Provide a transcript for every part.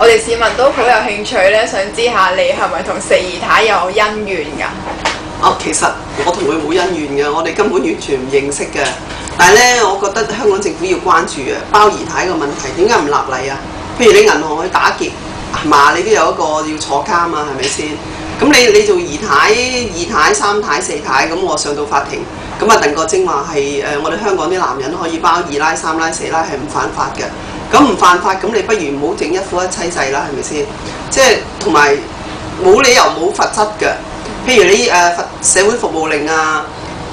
哋市民都好有興趣咧，想知下你係咪同四姨太有恩怨㗎？其實我同佢冇恩怨嘅，我哋根本完全唔認識嘅。但係咧，我覺得香港政府要關注嘅包姨太個問題，點解唔立例啊？譬如你銀行去打劫，係嘛？你都有一個要坐監啊，係咪先？咁你做姨太、二太、三太、四太，咁我上到法庭，咁啊鄧國晶話係我哋香港啲男人可以包二奶、三奶、四奶係唔犯法嘅。咁唔犯法，咁你不如唔好整一夫一妻制啦，係咪先？即係同埋冇理由冇罰則嘅。譬如你罰社會服務令啊，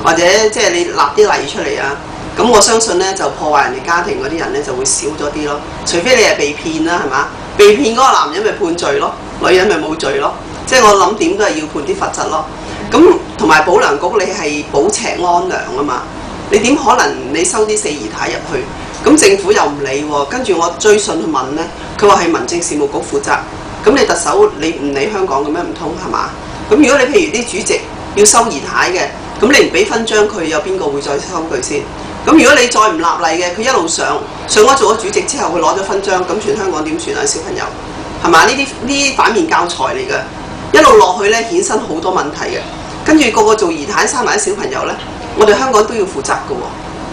或者即係你立啲例出嚟啊，咁我相信咧就破壞人哋家庭嗰啲人咧就會少咗啲咯。除非你係被騙啦，係嘛？被騙嗰個男人咪判罪咯，女人咪冇罪咯。即係我諗點都係要判啲罰則咯。咁同埋保良局你係保赤安良啊嘛，你點可能你收啲四姨太入去？咁政府又唔理喎，跟住我追信去問咧，佢話係民政事務局負責。咁你特首你唔理香港嘅咩？唔通係嘛？咁如果你譬如啲主席要收姨太嘅，咁你唔俾勳章佢，有邊個會再收佢先？咁如果你再唔立例嘅，佢一路上咗做咗主席之後，佢攞咗勳章，咁全香港點算啊？小朋友係嘛？呢啲反面教材嚟嘅，一路落去咧衍生好多問題嘅。跟住個個做姨太生埋啲小朋友咧，我哋香港都要負責嘅喎。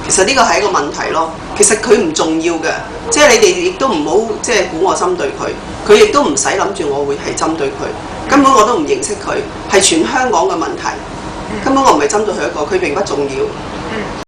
其實呢個係一個問題咯。其實佢唔重要嘅，即係你哋亦都唔好即係估我針對佢，佢亦都唔使諗住我會係針對佢。根本我都唔認識佢，係全香港嘅問題。根本我唔係針對佢一個，佢並不重要。